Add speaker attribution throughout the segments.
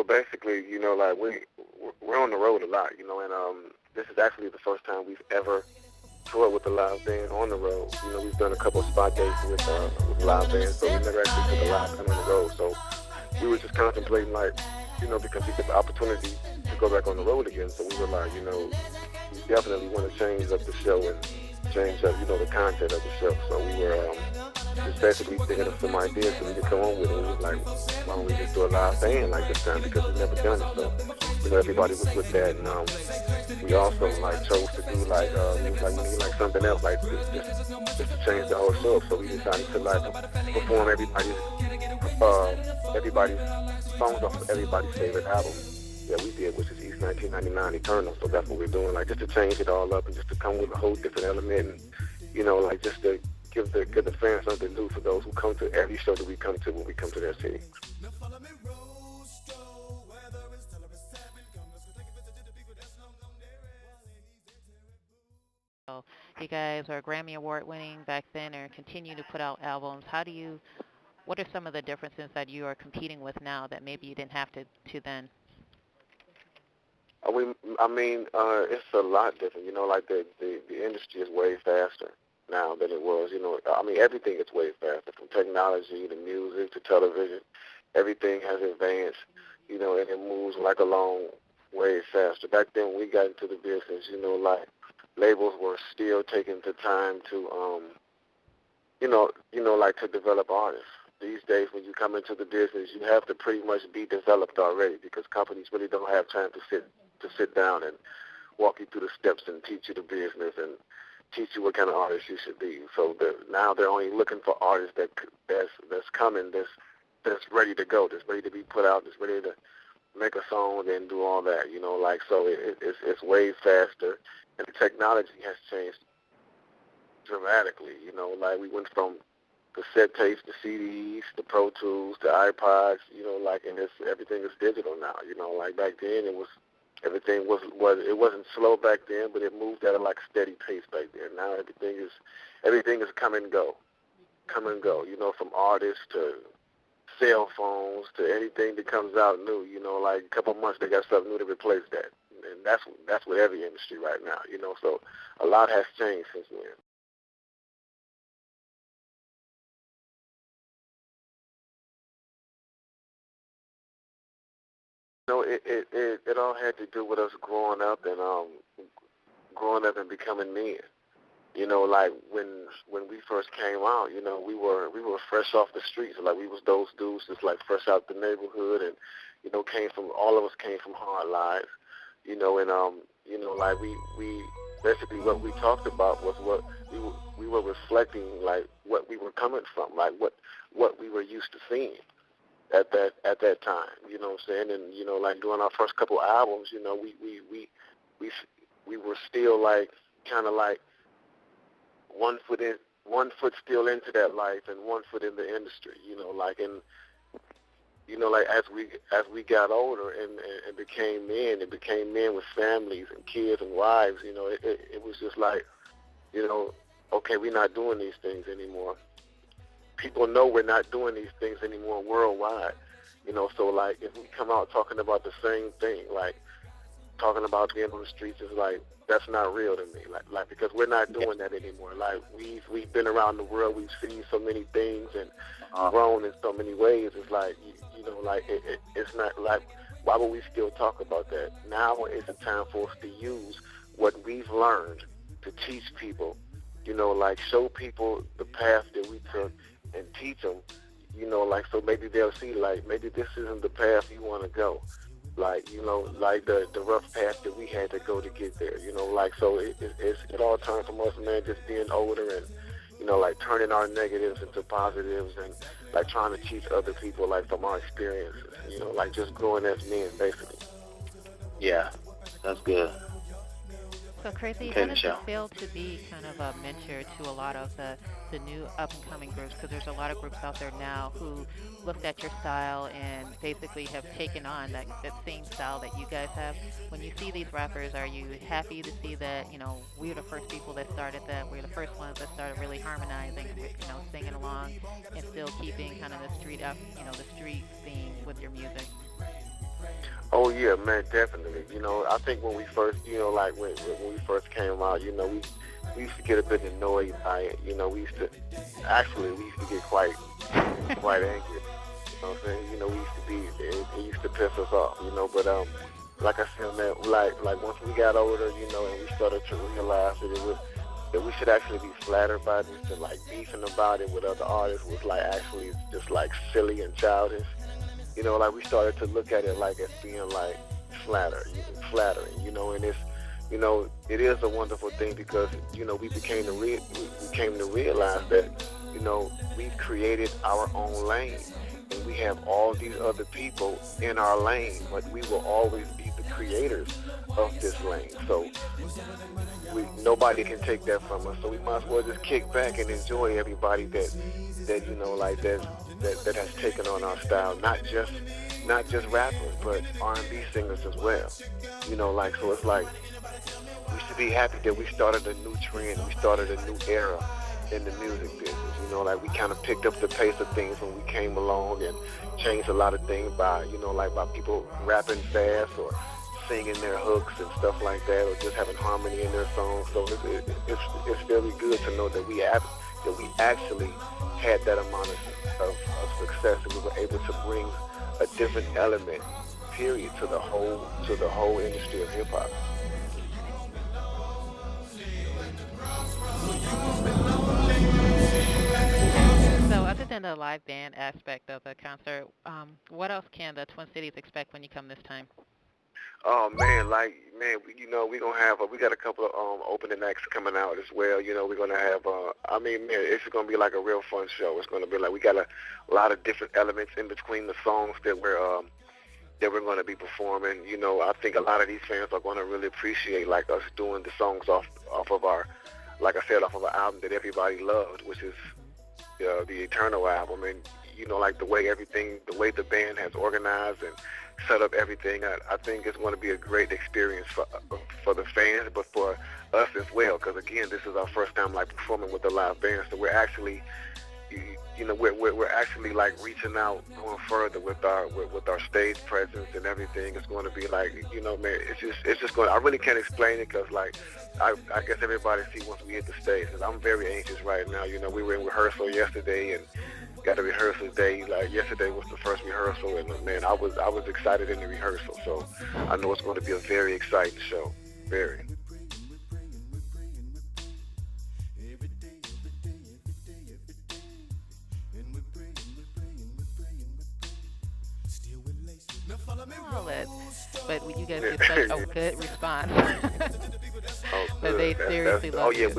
Speaker 1: basically, like we're on the road a lot, and this is actually the first time we've ever toured with a live band on the road. We've done a couple of spot dates with live bands, so we never actually took a live band on the road. So we were just contemplating, like, because we get the opportunity to go back on the road again. So we were like, we definitely want to change up the show and change up, the content of the show. So we were just basically thinking of some ideas that we could come on with. And we was like, why don't we just do a live band like this time, because we've never done it. So, everybody was with that. And we also, like, chose to do, like, we was like, we need, like, something else, like, just to change the whole show. So we decided to, like, perform everybody's songs off of everybody's favorite album that we did, which is East 1999 Eternal. So that's what we're doing, like, just to change it all up and just to come with a whole different element and, like, just to give the fans something new for those who come to every show that we come to when we come to their city.
Speaker 2: So you guys are Grammy Award winning back then and continue to put out albums. What are some of the differences that you are competing with now that maybe you didn't have to then?
Speaker 1: It's a lot different. Like the industry is way faster now than it was. Everything is way faster, from technology to music to television. Everything has advanced, and it moves like along way faster. Back then when we got into the business, like labels were still taking the time to, like to develop artists. These days, when you come into the business, you have to pretty much be developed already, because companies really don't have time to sit down and walk you through the steps and teach you the business and teach you what kind of artist you should be. So now they're only looking for artists that's coming, that's ready to go, that's ready to be put out, that's ready to make a song and do all that. So it's way faster, and the technology has changed dramatically. Like we went from cassette tapes to CDs to Pro Tools to iPods, and everything is digital now. Like back then everything it wasn't slow back then, but it moved at a like steady pace back then. Now everything is come and go, from artists to cell phones to anything that comes out new. Like a couple of months they got something new to replace that, and that's with every industry right now. So a lot has changed since then. It all had to do with us growing up and becoming men. Like when we first came out, we were fresh off the streets. Like we was those dudes just like fresh out the neighborhood, and all of us came from hard lives. Like we basically what we talked about was what we were reflecting, like what we were coming from, like what we were used to seeing at that time, what I'm saying? And like doing our first couple albums, we were still like kind of like one foot still into that life and one foot in the industry, like, and like as we got older and became men with families and kids and wives, it was just like, okay, we're not doing these things anymore. People know we're not doing these things anymore worldwide, so like if we come out talking about the same thing, like talking about being on the streets, is like, that's not real to me, like because we're not doing that anymore. Like we've been around the world, we've seen so many things and grown in so many ways. It's like, like it's not like, why would we still talk about that? Now is the time for us to use what we've learned to teach people, like show people the path that we took and teach them, like, so maybe they'll see, like, maybe this isn't the path you want to go, like, like the rough path that we had to go to get there, like, so it all turned from us, man, just being older and, like turning our negatives into positives and like trying to teach other people, like, from our experiences, like just growing as men, basically.
Speaker 3: Yeah, that's good.
Speaker 2: So Krayzie, how does it feel to be kind of a mentor to a lot of the new up-and-coming groups? Because there's a lot of groups out there now who looked at your style and basically have taken on that same style that you guys have. When you see these rappers, are you happy to see that, we're the first people that started that, we're the first ones that started really harmonizing, singing along and still keeping kind of the street up, the street theme with your music?
Speaker 1: Oh yeah, man, definitely. I think when we first, like when we first came out, we used to get a bit annoyed by it. We used to get quite angry. You know what I'm saying? We used to be, it used to piss us off. But like I said, man, like once we got older, and we started to realize that we should actually be flattered by this, and like beefing about it with other artists was like actually just like silly and childish. Like we started to look at it like as being like flattering, and it is a wonderful thing because, we came to realize that, we've created our own lane and we have all these other people in our lane, but we will always be the creators of this lane. So nobody can take that from us. So we might as well just kick back and enjoy everybody that has taken on our style, not just rappers, but R&B singers as well. So it's like we should be happy that we started a new trend, we started a new era in the music business. Like we kind of picked up the pace of things when we came along and changed a lot of things by people rapping fast or singing their hooks and stuff like that, or just having harmony in their songs. So it's very good to know that we actually had that amount of success, and we were able to bring a different element, period, to the whole industry of hip hop.
Speaker 2: So other than the live band aspect of the concert, what else can the Twin Cities expect when you come this time?
Speaker 1: Oh man, we gonna have we got a couple of opening acts coming out as well. We're gonna have it's gonna be like a real fun show. It's gonna be like we got a lot of different elements in between the songs that we're gonna be performing. I think a lot of these fans are gonna really appreciate like us doing the songs off of our, like I said, off of an album that everybody loved, which is the Eternal album. And like the way the band has organized and set up everything, I think it's going to be a great experience for the fans, but for us as well, because again, this is our first time like performing with a live band, so we're actually we're actually like reaching out, going further with our stage presence and everything. It's going to be like, man, it's just going. I really can't explain it because like I guess everybody see once we hit the stage. And I'm very anxious right now. We were in rehearsal yesterday and got a rehearsal day. Like yesterday was the first rehearsal, and man, I was excited in the rehearsal. So I know it's going to be a very exciting show. Very.
Speaker 2: Litt. But you guys get such a good response. But they seriously love you.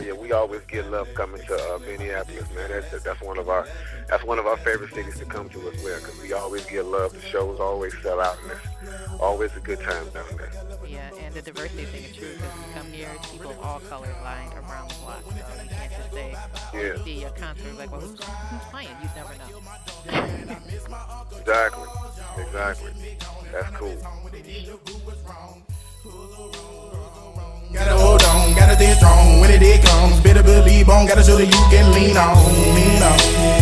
Speaker 1: We always get love coming to Minneapolis, man. That's one of our favorite cities to come to as well, because we always get love. The shows always sell out, and it's always a good time down there.
Speaker 2: Yeah, and the diversity thing is true, because you come here, people of all colors lying around the block, so you can't just say, see a concert, like, well, who's playing? You never know.
Speaker 1: Exactly. That's cool.
Speaker 4: Gotta hold on, gotta stay strong when it comes. Better believe on, gotta show that you can lean on.